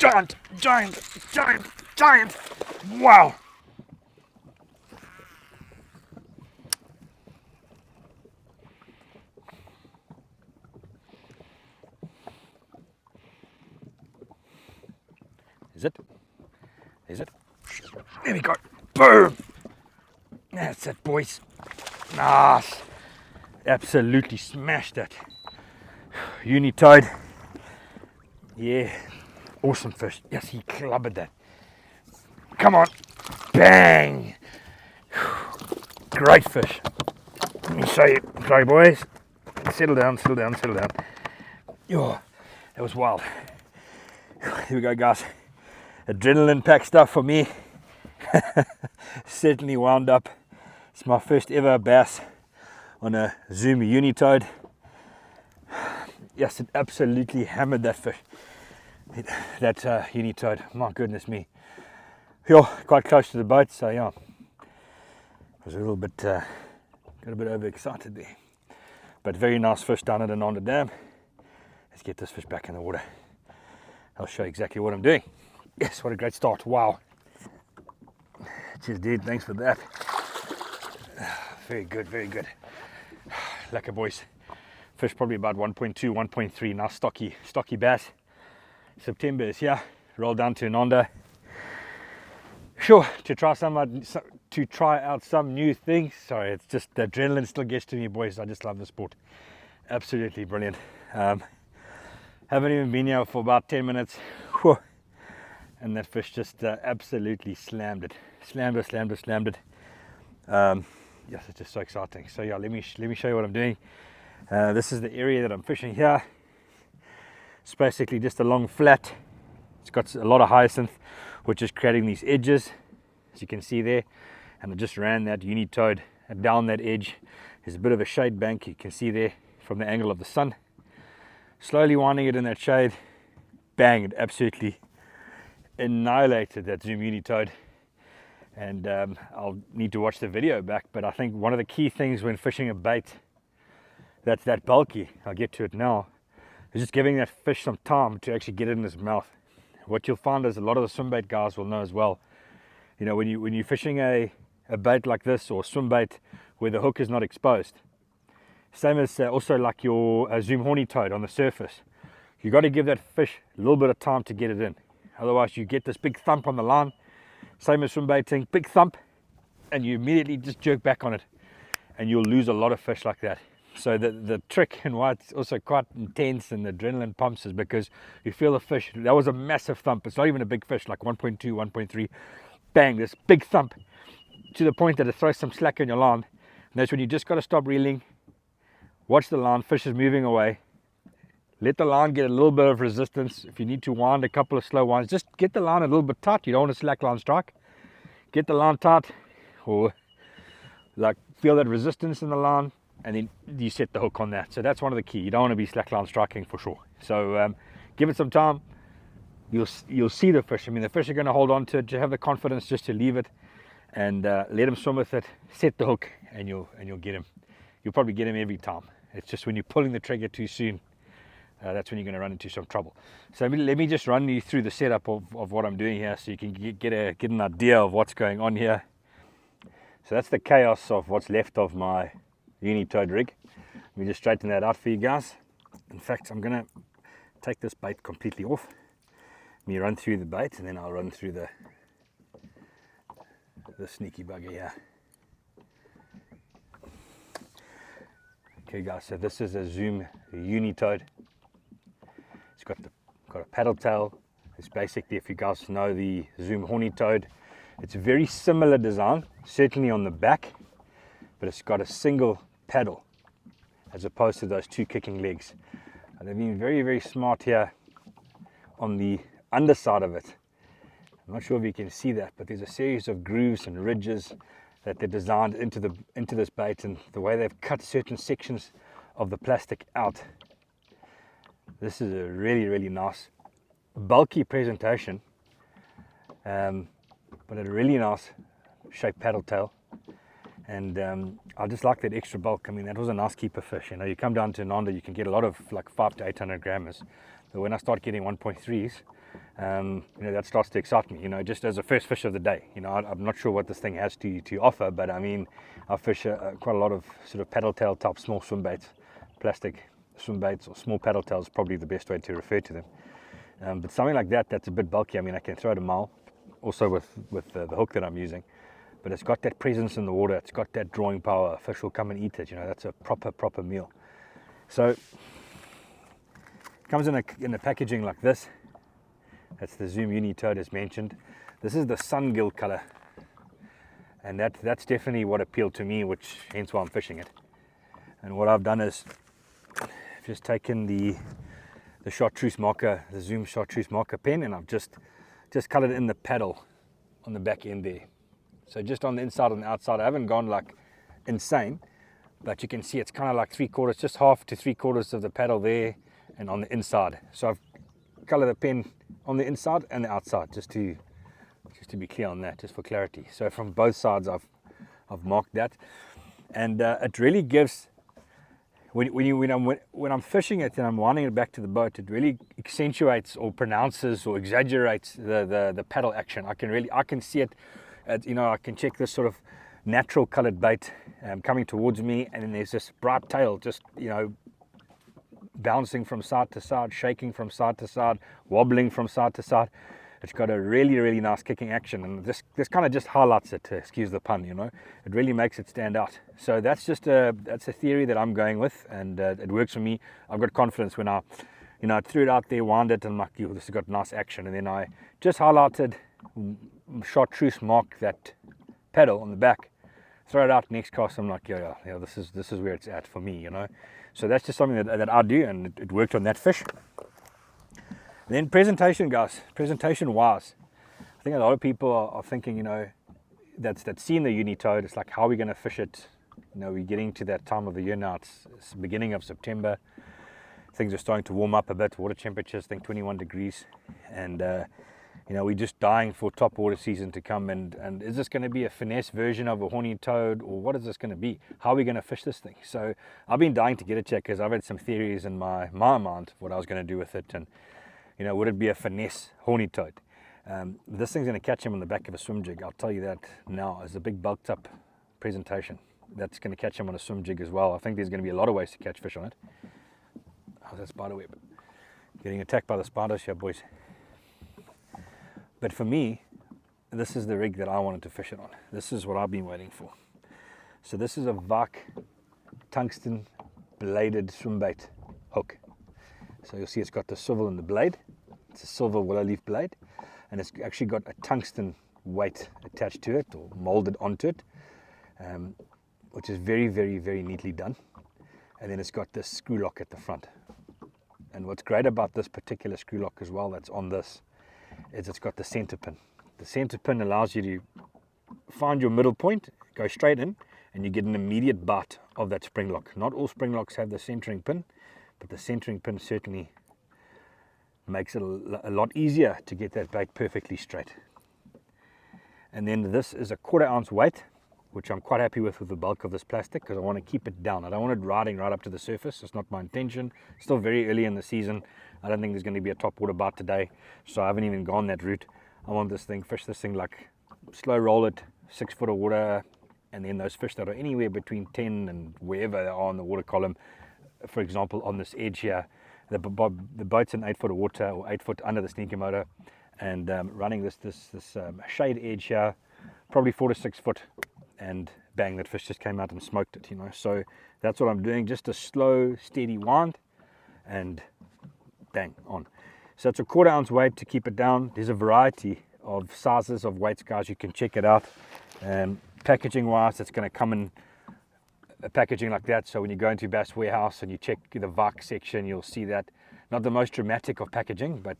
giant, giant, giant, giant. Wow. Is it? Is it? There we go. Boom. That's it, boys. Nice. Absolutely smashed it. Unitoad. Yeah. Awesome fish. Yes, he clobbered that. Come on. Bang. Great fish. Let me show you. Sorry, boys. Settle down, settle down, settle down. Oh, that was wild. Here we go, guys. Adrenaline pack stuff for me. Certainly wound up. It's my first ever bass on a Zoom Unitoad. Yes, it absolutely hammered that fish. That Unitoad. My goodness me. Yeah, quite close to the boat, so yeah. I was a little bit, got a bit overexcited there. But very nice fish down at Ananda Dam. Let's get this fish back in the water. I'll show you exactly what I'm doing. Yes, what a great start. Wow. Cheers, dude. Thanks for that. Very good, very good. Lekker, boys. Fish probably about 1.2, 1.3. Now stocky bass. September is here. Roll down to Ananda. Sure, to try out some new things. Sorry, it's just the adrenaline still gets to me, boys. I just love the sport. Absolutely brilliant. Haven't even been here for about 10 minutes. Whew. And that fish just absolutely slammed it. Slammed it. Yes, it's just so exciting. So yeah, let me show you what I'm doing. This is the area that I'm fishing here. It's basically just a long flat. It's got a lot of hyacinth, which is creating these edges, as you can see there. And I just ran that Unitoad down that edge. There's a bit of a shade bank, you can see there from the angle of the sun. Slowly winding it in that shade. Bang, it absolutely annihilated that Zoom Unitoad. And I'll need to watch the video back, but I think one of the key things when fishing a bait that's that bulky, I'll get to it now, is just giving that fish some time to actually get it in his mouth. What you'll find is a lot of the swim bait guys will know as well. You know, when you're fishing a bait like this or swim bait where the hook is not exposed, same as also like your Zoom horny toad on the surface, you got to give that fish a little bit of time to get it in. Otherwise you get this big thump on the line. Same as swim baiting, big thump, and you immediately just jerk back on it, and you'll lose a lot of fish like that. So the trick and why it's also quite intense and the adrenaline pumps is because you feel the fish. That was a massive thump. It's not even a big fish, like 1.2, 1.3. Bang, this big thump to the point that it throws some slack in your line. And that's when you just got to stop reeling, watch the line, fish is moving away. Let the line get a little bit of resistance. If you need to wind a couple of slow winds, just get the line a little bit tight. You don't want a slack line strike. Get the line tight, or like feel that resistance in the line, and then you set the hook on that. So that's one of the key. You don't want to be slack line striking for sure. So give it some time. You'll see the fish. I mean, the fish are going to hold on to it. You have the confidence just to leave it and let him swim with it. Set the hook, and you'll get him. You'll probably get him every time. It's just when you're pulling the trigger too soon, that's when you're going to run into some trouble. So let me just run you through the setup of what I'm doing here so you can get an idea of what's going on here. So that's the chaos of what's left of my Unitoad rig. Let me just straighten that out for you guys. In fact, I'm going to take this bait completely off. Let me run through the bait and then I'll run through the sneaky bugger here. Okay guys, so this is a Zoom Unitoad. It's got a paddle tail. It's basically, if you guys know the Zoom horny toad, it's a very similar design, certainly on the back, but it's got a single paddle as opposed to those two kicking legs. And they've been very, very smart here on the underside of it. I'm not sure if you can see that, but there's a series of grooves and ridges that they're designed into this bait, and the way they've cut certain sections of the plastic out. This is a really, really nice, bulky presentation, but a really nice shaped paddle tail. And I just like that extra bulk. I mean, that was a nice keeper fish. You know, you come down to Ananda, you can get a lot of like 500 to 800 grammers. But when I start getting 1.3s, that starts to excite me, just as a first fish of the day. I'm not sure what this thing has to offer, but I mean, I fish quite a lot of sort of paddle tail type small swim baits, plastic swim baits, or small paddle tails is probably the best way to refer to them. But something like that, that's a bit bulky. I mean, I can throw it a mile, also with the hook that I'm using, but it's got that presence in the water, it's got that drawing power. Fish will come and eat it, that's a proper meal. So it comes in a packaging like this. That's the Zoom Unitoad as mentioned. This is the sun gill color, and that's definitely what appealed to me, which hence why I'm fishing it. And what I've done is just taken the chartreuse marker, the Zoom chartreuse marker pen, and I've just colored in the paddle on the back end there. So just on the inside and the outside. I haven't gone like insane, but you can see it's kind of like 3/4, just half to 3/4 of the paddle there and on the inside. So I've colored the pen on the inside and the outside, just to be clear on that, just for clarity. So from both sides I've marked that, and it really gives, when I'm fishing it and I'm winding it back to the boat, it really accentuates or pronounces or exaggerates the paddle action. I can see it. I can check this sort of natural colored bait coming towards me, and then there's this bright tail just bouncing from side to side, shaking from side to side, wobbling from side to side. It's got a really nice kicking action, and this kind of just highlights it, excuse the pun. It really makes it stand out. So that's a theory that I'm going with, and it works for me. I've got confidence when I threw it out there, wound it, and I'm like, this has got nice action. And then I just highlighted, chartreuse mark that paddle on the back, throw it out next cast. I'm like, yeah, this is where it's at for me. So that's just something that I do, and it worked on that fish. And then presentation, guys, presentation-wise, I think a lot of people are thinking, that's seen the Unitoad. It's like, how are we going to fish it? We're getting to that time of the year now. It's the beginning of September. Things are starting to warm up a bit. Water temperatures, I think 21 degrees, and we're just dying for top water season to come. And is this going to be a finesse version of a horny toad, or what is this going to be? How are we going to fish this thing? So I've been dying to get it checked, because I've had some theories in my mind what I was going to do with it, and would it be a finesse horny toad? This thing's going to catch him on the back of a swim jig. I'll tell you that now. It's a big bulked up presentation that's going to catch him on a swim jig as well. I think there's going to be a lot of ways to catch fish on it. How's that spider web? Getting attacked by the spiders here, boys. But for me, this is the rig that I wanted to fish it on. This is what I've been waiting for. So this is a Vak tungsten bladed swim bait hook. So you'll see it's got the swivel in the blade. It's a silver willow leaf blade, and it's actually got a tungsten weight attached to it, or molded onto it, which is very neatly done. And then it's got this screw lock at the front. And what's great about this particular screw lock as well that's on this is it's got the center pin. The center pin allows you to find your middle point, go straight in, and you get an immediate bite of that spring lock. Not all spring locks have the centering pin, but the centering pin certainly makes it a lot easier to get that bait perfectly straight. And then this is a 1/4 ounce weight, which I'm quite happy with the bulk of this plastic, because I want to keep it down. I don't want it riding right up to the surface. It's not my intention. Still very early in the season. I don't think there's going to be a top water bite today, so I haven't even gone that route. I want this thing, fish this thing like slow roll it, 6 foot of water, and then those fish that are anywhere between 10 and wherever they are in the water column. For example, on this edge here, the boat's in 8 foot of water, or 8 foot under the sneaker motor, and running this shade edge here, probably 4 to 6 foot, and bang, that fish just came out and smoked it. So that's what I'm doing, just a slow, steady wind, and bang, on. So it's a 1/4 ounce weight to keep it down. There's a variety of sizes of weights, guys. You can check it out. Packaging wise, it's going to come in a packaging like that. So when you go into Bass Warehouse and you check the Vak section, you'll see that. Not the most dramatic of packaging, but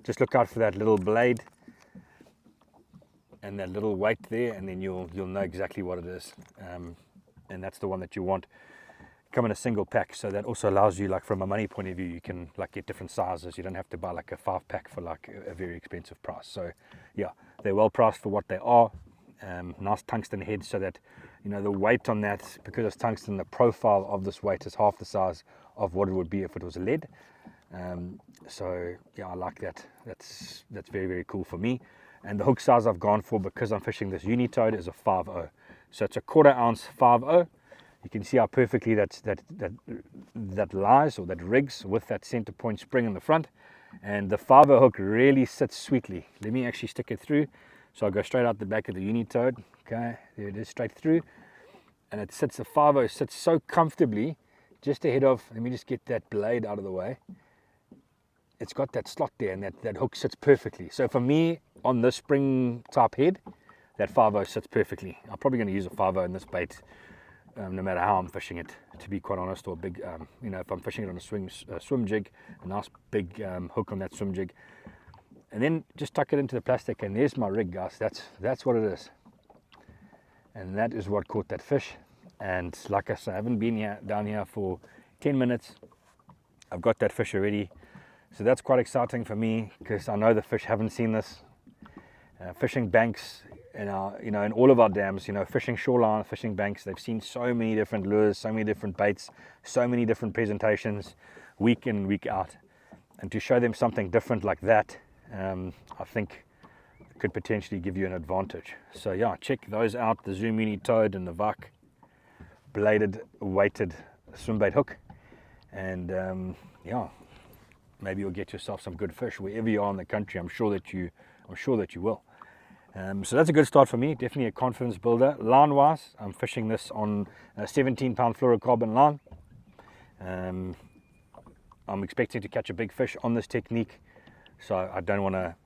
just look out for that little blade and that little weight there, and then you'll know exactly what it is. And that's the one that you want. Come in a single pack, so that also allows you, like from a money point of view, you can like get different sizes. You don't have to buy like a 5-pack for like a very expensive price. So yeah, they're well priced for what they are. Nice tungsten head, so that the weight on that, because it's tungsten, the profile of this weight is half the size of what it would be if it was a lead. So yeah, I like that. That's very, very cool for me. And the hook size I've gone for, because I'm fishing this Unitoad, is a 5/0. So it's a 1/4 ounce 5/0. You can see how perfectly that lies, or that rigs, with that center point spring in the front. And the 5/0 hook really sits sweetly. Let me actually stick it through. So I'll go straight out the back of the Unitoad. Okay, there it is, straight through. And it sits, the 5/0 sits so comfortably just ahead of, let me just get that blade out of the way. It's got that slot there, and that hook sits perfectly. So for me, on this spring type head, that 5/0 sits perfectly. I'm probably going to use a 5/0 in this bait, no matter how I'm fishing it, to be quite honest. Or big, if I'm fishing it on a swim jig, a nice big hook on that swim jig, and then just tuck it into the plastic, and there's my rig, guys. That's what it is, and that is what caught that fish. And like I said, I haven't been down here for 10 minutes. I've got that fish already, so that's quite exciting for me, because I know the fish haven't seen this. Fishing banks in in all of our dams, fishing shoreline, fishing banks, they've seen so many different lures, so many different baits, so many different presentations, week in, week out. And to show them something different like that, I think could potentially give you an advantage. So yeah, check those out, the Zoom Unitoad and the Vak bladed weighted swim bait hook. And yeah, maybe you'll get yourself some good fish wherever you are in the country. I'm sure that you will. So that's a good start for me, definitely a confidence builder. Line wise, I'm fishing this on a 17 pound fluorocarbon line. I'm expecting to catch a big fish on this technique, so I don't want to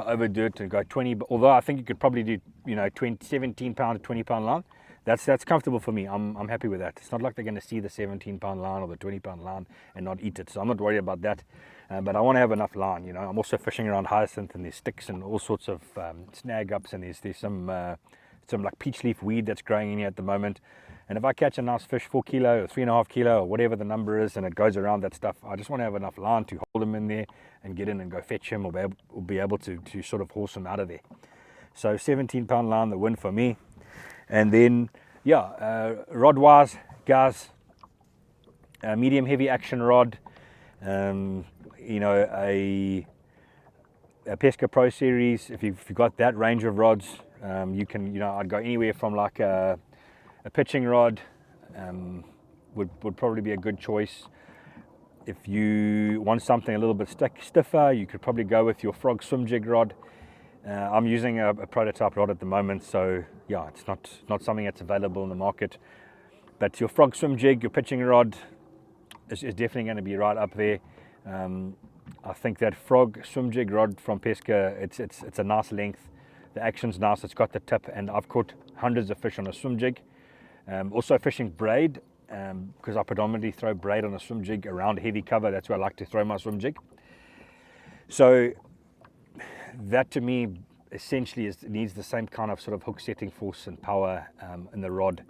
overdo it and go 20, although I think you could probably do 17 pound to 20 pound line. That's comfortable for me. I'm happy with that. It's not like they're going to see the 17 pound line or the 20 pound line and not eat it, so I'm not worried about that. But I want to have enough line. I'm also fishing around hyacinth, and there's sticks and all sorts of snag ups, and there's some like peach leaf weed that's growing in here at the moment. And if I catch a nice fish, 4 kilo or 3.5 kilo or whatever the number is, and it goes around that stuff, I just want to have enough line to hold him in there and get in and go fetch him, or be able to sort of horse him out of there. So 17 pound line, the win for me. And then yeah, rod wise, guys, medium heavy action rod, a Pesca Pro Series. If you've got that range of rods, you can, I'd go anywhere from like a pitching rod, would probably be a good choice. If you want something a little bit stiffer, you could probably go with your Frog swim jig rod. I'm using a prototype rod at the moment, so yeah, it's not something that's available in the market. But your Frog swim jig, your pitching rod is definitely going to be right up there. I think that Frog swim jig rod from Pesca, it's a nice length. The action's nice. It's got the tip, and I've caught hundreds of fish on a swim jig. Also fishing braid, because I predominantly throw braid on a swim jig around heavy cover. That's where I like to throw my swim jig. So that to me essentially needs the same kind of sort of hook setting force and power in the rod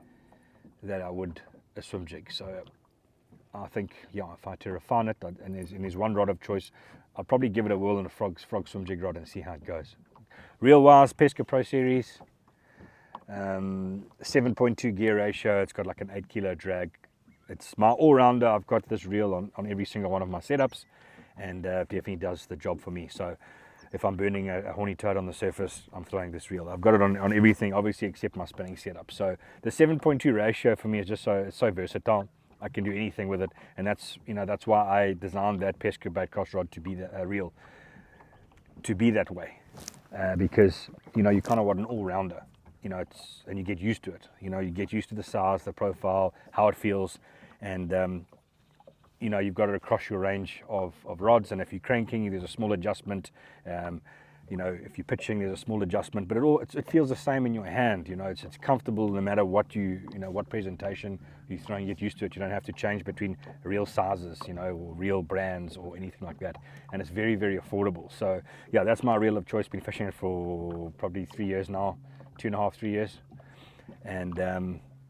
that I would a swim jig. So I think, yeah, if I had to refine it, and there's one rod of choice, I'll probably give it a whirl in a Frog swim jig rod and see how it goes. Reel wise, Pesca Pro Series, 7.2 gear ratio. It's got like an 8 kilo drag. It's my all-rounder. I've got this reel on every single one of my setups, and definitely does the job for me. So if I'm burning a horny toad on the surface, I'm throwing this reel. I've got it on everything, obviously, except my spinning setup. So the 7.2 ratio for me is just so versatile. I can do anything with it, and that's why I designed that Pesca baitcast rod to be a reel, to be that way, because you kind of want an all-rounder. And you get used to it. You get used to the size, the profile, how it feels, and you've got it across your range of rods. And if you're cranking, there's a small adjustment. If you're pitching, there's a small adjustment. But it feels the same in your hand. It's comfortable no matter what what presentation you're throwing. You get used to it. You don't have to change between reel sizes, or reel brands or anything like that. And it's very, very affordable. So yeah, that's my reel of choice. Been fishing it for probably 3 years now. 2.5, 3 years, and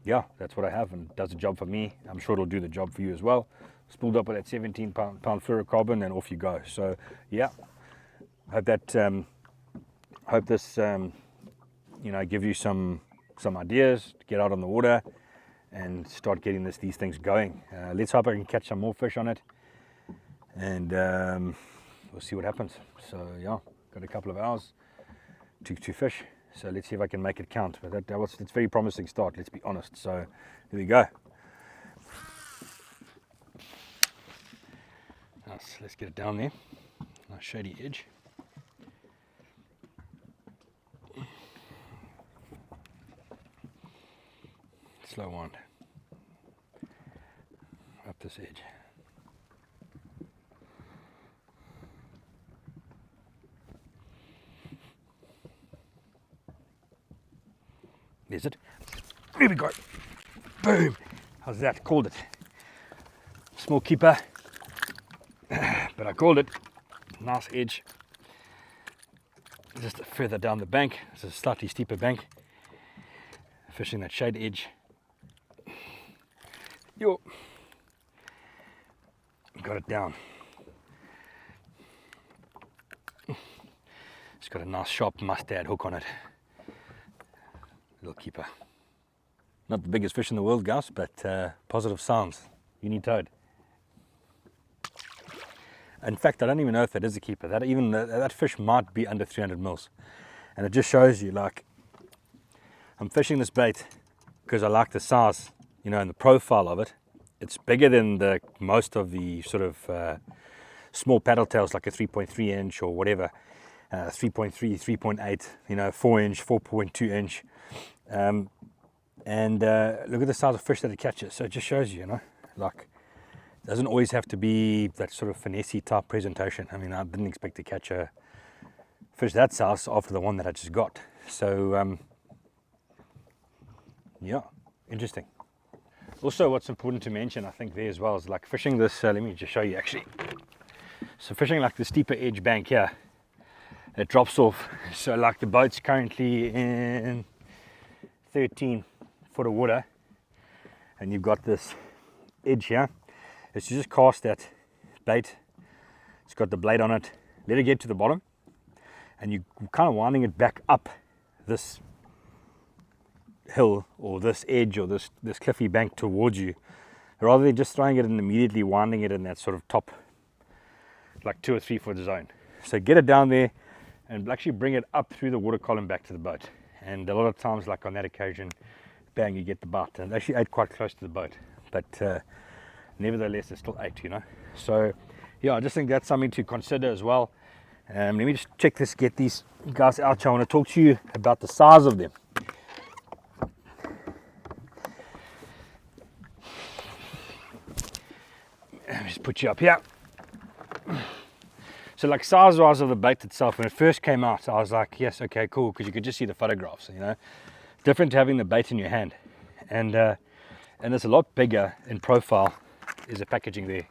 yeah, that's what I have, and it does the job for me. I'm sure it'll do the job for you as well. Spooled up with that 17 pound fluorocarbon, and off you go. So yeah, hope this give you some ideas to get out on the water and start getting these things going. Let's hope I can catch some more fish on it. and we'll see what happens. So yeah, got a couple of hours to fish. So let's see if I can make it count. But it's a very promising start, let's be honest. So here we go. Nice, let's get it down there. Nice shady edge. Slow wind up this edge. There's it. Here we go. Boom. How's that? Called it. Small keeper, but I called it. Nice edge. Just further down the bank. It's a slightly steeper bank. Fishing that shade edge. Yo. Got it down. It's got a nice sharp mustard hook on it. Little keeper. Not the biggest fish in the world, guys, but positive sounds. Unitoad. In fact, I don't even know if that is a keeper. That fish might be under 300 mils, and it just shows you, like, I'm fishing this bait because I like the size, you know, and the profile of it. It's bigger than most of the sort of small paddle tails, like a 3.3 inch or whatever, 3.3, 3.8, you know, 4 inch, 4.2 inch. And look at the size of fish that it catches. So it just shows you, you know, like, it doesn't always have to be that sort of finessey type presentation. I mean, I didn't expect to catch a fish that size after the one that I just got. So yeah, interesting. Also, what's important to mention, I think, there as well, is like fishing this, let me just show you actually. So fishing like the steeper edge bank here, it drops off. So like the boat's currently in 13 foot of water, and you've got this edge here. Is you just cast that bait, it's got the blade on it, let it get to the bottom, and you're kind of winding it back up this hill or this edge or this cliffy bank towards you, rather than just throwing it and immediately winding it in that sort of top, like 2 or 3 foot zone. So get it down there and actually bring it up through the water column back to the boat. And a lot of times, like on that occasion, bang, you get the bite. And it actually ate quite close to the boat, but nevertheless, it still ate, you know. So yeah, I just think that's something to consider as well. Let me just check this, get these guys out here. I want to talk to you about the size of them. Let me just put you up here. So like size-wise of the bait itself, when it first came out, I was like, yes, okay, cool, because you could just see the photographs, you know. Different to having the bait in your hand. And it's a lot bigger in profile is the packaging there.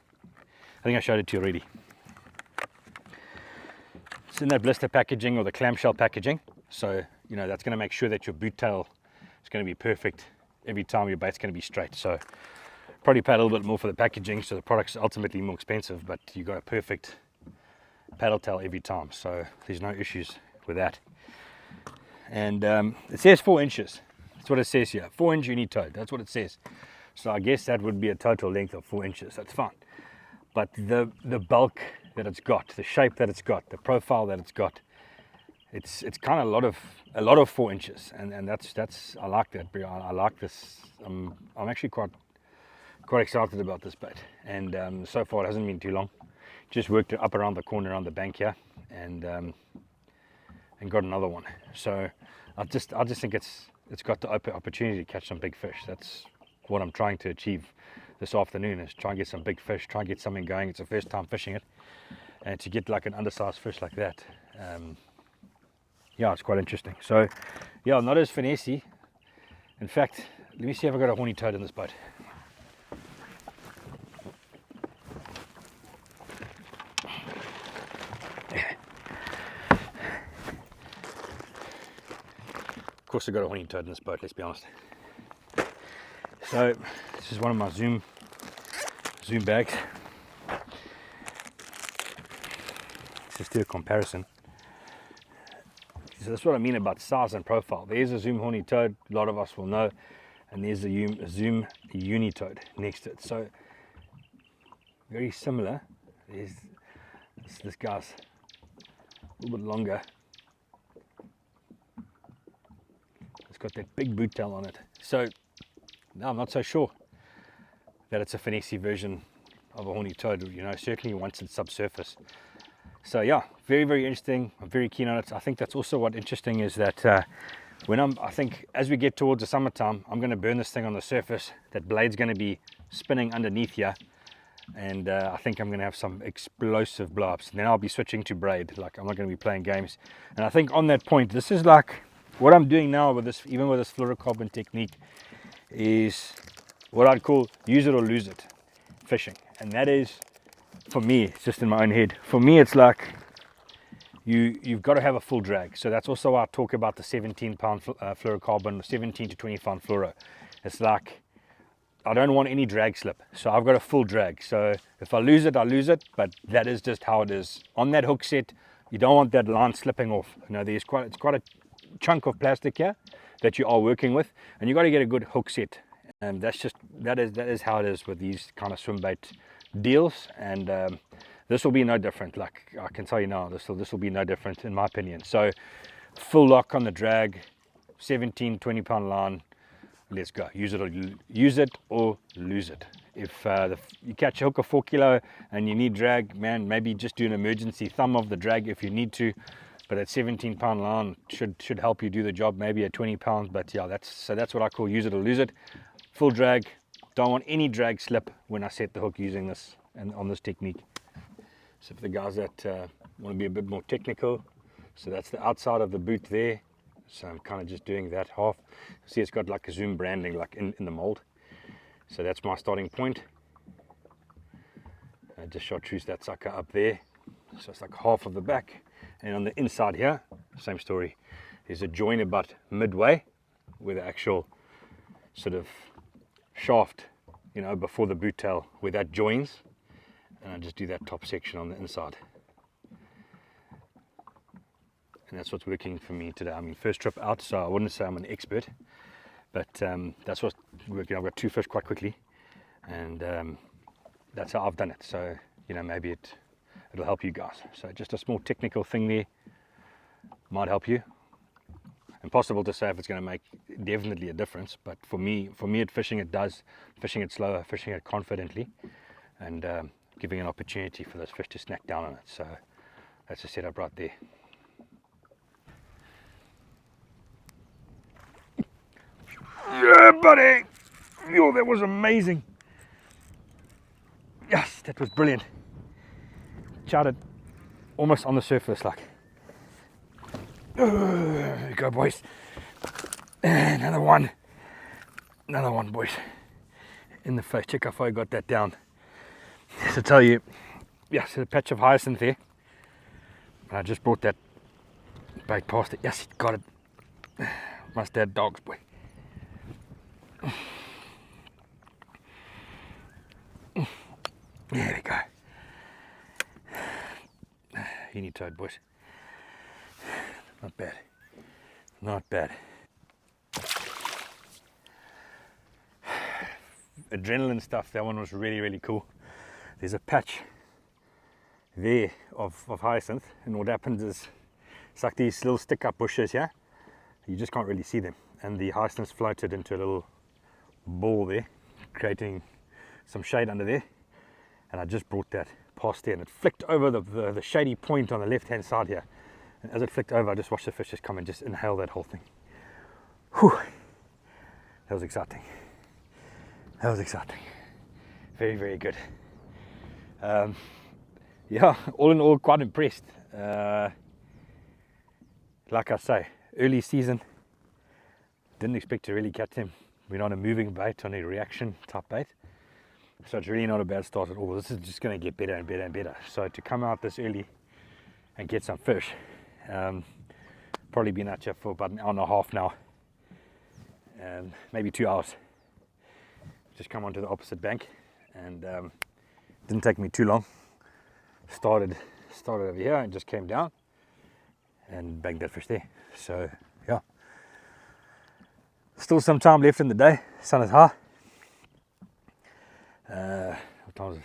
I think I showed it to you already. It's in that blister packaging or the clamshell packaging. So, you know, that's going to make sure that your boot tail is going to be perfect every time. Your bait's going to be straight. So probably pay a little bit more for the packaging, so the product's ultimately more expensive, but you got a perfect paddle tail every time, so there's no issues with that. And it says 4 inches. That's what it says here. 4 inch Unitoad. That's what it says. So I guess that would be a total length of 4 inches. That's fine. But the bulk that it's got, the shape that it's got, the profile that it's got, it's kind of a lot of 4 inches, and that's I like that. I like this. I'm actually quite excited about this bait, and so far it hasn't been too long. Just worked it up around the corner around the bank here, and got another one. So I just think it's got the opportunity to catch some big fish. That's what I'm trying to achieve this afternoon, is try and get some big fish, try and get something going. It's the first time fishing it, and to get like an undersized fish like that, yeah, it's quite interesting. So yeah, not as finessey. In fact, let me see if I've got a horny toad in this boat. Of course I've got a horny toad in this boat, let's be honest. So this is one of my Zoom bags. Let's just do a comparison. So that's what I mean about size and profile. There's a Zoom horny toad, a lot of us will know, and there's a Zoom Unitoad next to it. So very similar. this guy's a little bit longer. It's got that big boot tail on it. So no, I'm not so sure that it's a finessey version of a horny toad, you know, certainly once it's subsurface. So yeah, very, very interesting. I'm very keen on it. I think that's also what interesting is that I think as we get towards the summertime, I'm going to burn this thing on the surface. That blade's going to be spinning underneath here, and I think I'm going to have some explosive blow-ups. And then I'll be switching to braid. Like, I'm not going to be playing games. And I think on that point, this is like what I'm doing now with this, even with this fluorocarbon technique, is what I'd call use it or lose it fishing. And that is, for me, it's just in my own head. For me, it's like you've got to have a full drag. So that's also why I talk about the 17-pound fluorocarbon, 17 to 20-pound fluoro. It's like I don't want any drag slip, so I've got a full drag. So if I lose it, I lose it, but that is just how it is. On that hook set, you don't want that line slipping off. You know, it's quite a chunk of plastic here that you are working with, and you got to get a good hook set. And that is how it is with these kind of swim bait deals. And this will be no different. Like I can tell you now, this will be no different in my opinion. So full lock on the drag, 17, 20-pound line. Let's go. Use it or lose it. If you catch a hook of 4 kilo and you need drag, man, maybe just do an emergency thumb of the drag if you need to. But that 17-pound line should help you do the job. Maybe at 20 pounds. But yeah, that's what I call use it or lose it. Full drag. Don't want any drag slip when I set the hook using this and on this technique. So for the guys that want to be a bit more technical, so that's the outside of the boot there. So I'm kind of just doing that half. See, it's got like a Zoom branding like in the mold. So that's my starting point. I just chartreuse that sucker up there. So it's like half of the back. And on the inside here, same story. There's a join about midway where the actual sort of shaft, you know, before the boot tail, where that joins. And I just do that top section on the inside. And that's what's working for me today. I mean, first trip out, so I wouldn't say I'm an expert, but that's what's working. I've got 2 fish quite quickly, and that's how I've done it. So, you know, maybe it'll help you guys. So just a small technical thing there might help you. Impossible to say if it's going to make definitely a difference, but for me at fishing it does. Fishing it slower, fishing it confidently, and giving an opportunity for those fish to snack down on it. So that's the setup right there. Yeah, buddy! Yo, that was amazing. Yes, that was brilliant. Charted almost on the surface, like. There we go, boys. Another one, boys. In the face. Check how far I got that down. To tell you, yes, a patch of hyacinth there. I just brought that bait past it. Yes, got it. Must have dogs, boy. There we go. Unitoad, boys. Not bad. Not bad. Adrenaline stuff, that one was really, really cool. There's a patch there of hyacinth, and what happens is it's like these little stick-up bushes here. You just can't really see them, and the hyacinths floated into a little ball there, creating some shade under there. And I just brought that past there, and it flicked over the shady point on the left-hand side here. And as it flicked over, I just watched the fish just come and just inhale that whole thing. Whew. That was exciting. That was exciting. Very, very good. Yeah, all in all, quite impressed. Like I say, early season, didn't expect to really catch them. We're on a moving bait, on a reaction type bait. So it's really not a bad start at all. This is just going to get better and better and better. So to come out this early and get some fish, probably been out here for about an hour and a half now, maybe 2 hours. Just come onto the opposite bank, and didn't take me too long. Started over here and just came down and bagged that fish there. So yeah, still some time left in the day. Sun is high. What time is it?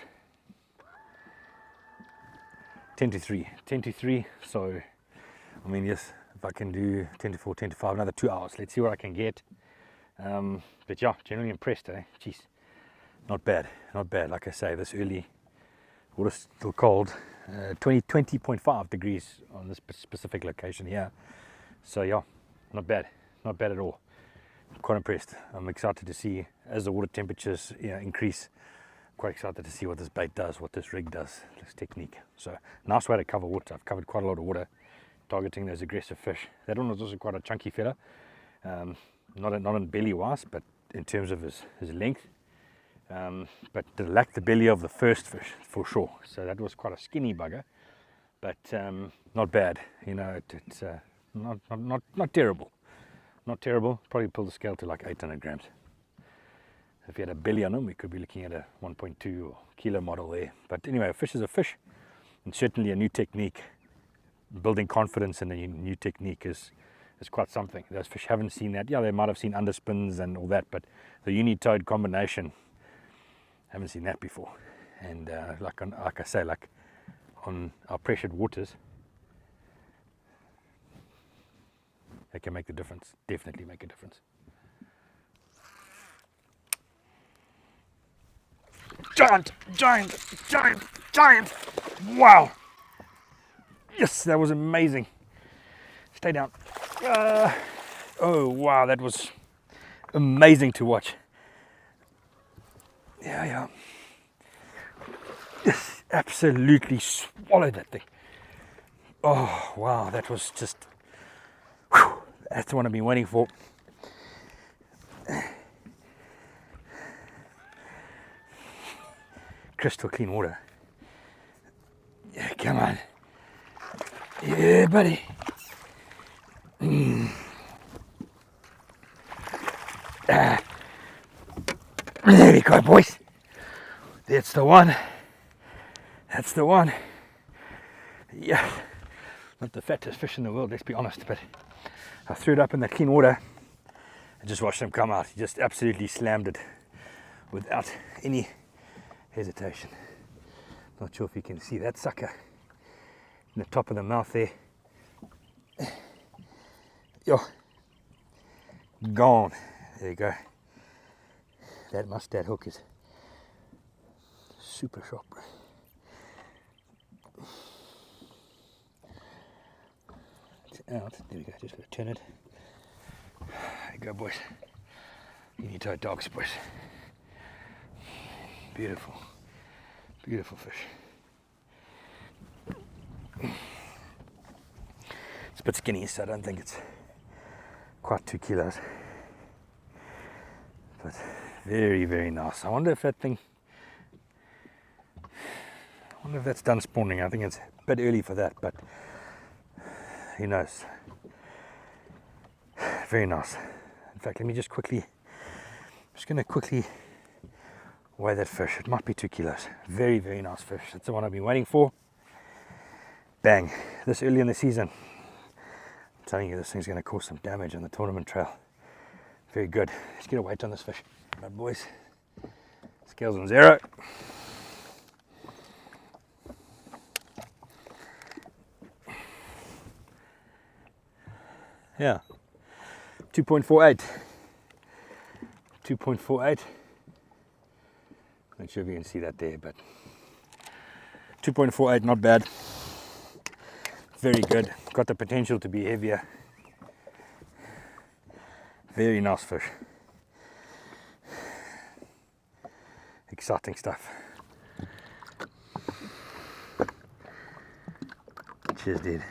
10 to 3. 10 to 3. So, I mean, yes, if I can do 10 to 4, 10 to 5, another 2 hours. Let's see what I can get. But yeah, generally impressed, eh? Jeez. Not bad. Not bad. Like I say, this early, water's still cold. 20.5 degrees on this specific location here. So yeah, not bad. Not bad at all. Quite impressed. I'm excited to see as the water temperatures increase. Quite excited to see what this bait does, what this rig does, this technique. So nice way to cover water. I've covered quite a lot of water, targeting those aggressive fish. That one was also quite a chunky fella, not in belly wise, but in terms of his length. But it lacked the belly of the first fish for sure. So that was quite a skinny bugger, but not bad. You know, it's not terrible. Not terrible. Probably pull the scale to like 800 grams. If you had a belly on him, we could be looking at a 1.2 kilo model there. But anyway, a fish is a fish, and certainly a new technique. Building confidence in a new technique is quite something. Those fish haven't seen that. Yeah, they might have seen underspins and all that, but the Unitoad combination, haven't seen that before. And like I say, like on our pressured waters, they can make the difference. Definitely make a difference. Giant, giant, giant, giant. Wow. Yes, that was amazing. Stay down. Oh, wow, that was amazing to watch. Yeah. Yes, absolutely swallowed that thing. Oh, wow, that was just, whew, that's the one I've been waiting for. Crystal clean water. Yeah, come on. Yeah, buddy. There we go, boys. That's the one. That's the one. Yeah, not the fattest fish in the world, let's be honest, but I threw it up in the clean water and just watched him come out. He just absolutely slammed it without any hesitation. Not sure if you can see that sucker in the top of the mouth there. Yo, gone. There you go. That mustard hook is super sharp, bro. It's out. There we go. Just gotta turn it. There you go, boys. Unitoad dogs, boys. Beautiful, beautiful fish. It's a bit skinny, so I don't think it's quite 2 kilos. But very, very nice. I wonder if that thing, that's done spawning. I think it's a bit early for that, but who knows. Very nice. In fact, let me just quickly, weigh that fish. It might be 2 kilos. Very, very nice fish. That's the one I've been waiting for. Bang. This early in the season. I'm telling you, this thing's going to cause some damage on the tournament trail. Very good. Let's get a weight on this fish. Right, boys. Scales on 0. Yeah. 2.48. 2.48. Not sure if you can see that there, but 2.48, not bad. Very good. Got the potential to be heavier. Very nice fish. Exciting stuff. Cheers, dude.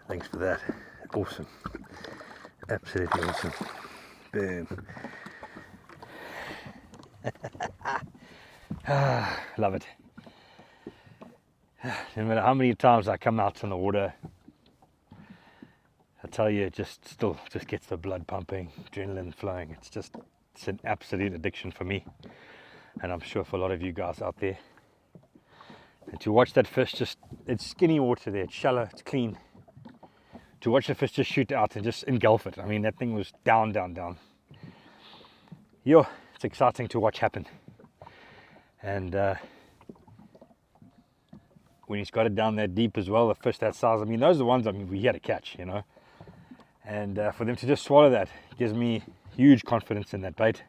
Thanks for that. Awesome. Absolutely awesome. Boom. Love it. No matter how many times I come out on the water, I tell you, it just gets the blood pumping, adrenaline flowing. It's an absolute addiction for me, and I'm sure for a lot of you guys out there. And to watch that fish, it's skinny water there, it's shallow, it's clean. To watch the fish just shoot out and just engulf it. I mean, that thing was down, down, down. Yo, it's exciting to watch happen. And when he's got it down that deep as well, a fish that size. I mean, those are the ones, I mean, we had to catch, you know. And for them to just swallow that gives me huge confidence in that bait.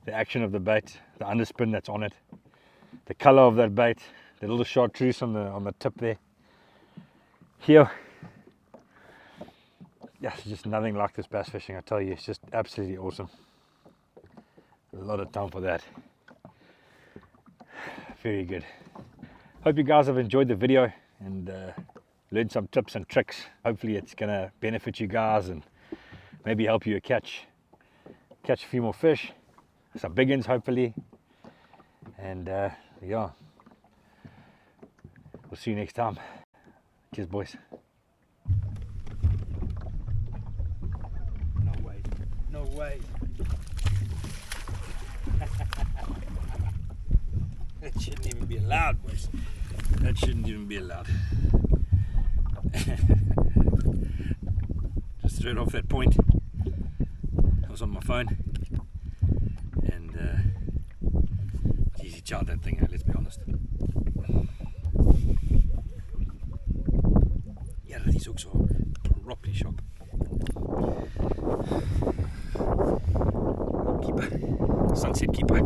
The action of the bait, the underspin that's on it, the color of that bait, the little chartreuse on the tip there. Here, yeah, it's just nothing like this bass fishing, I tell you. It's just absolutely awesome. A lot of time for that. Very good. Hope you guys have enjoyed the video and learned some tips and tricks. Hopefully it's gonna benefit you guys and maybe help you catch a few more fish, some big ones hopefully. And yeah, we'll see you next time. Cheers, boys. No way, no way. That shouldn't even be allowed, boys. That shouldn't even be allowed. Just straight off that point. I was on my phone. And geez, he charred that thing out, let's be honest. Yeah, these hooks are properly sharp. Keeper, sunset keeper.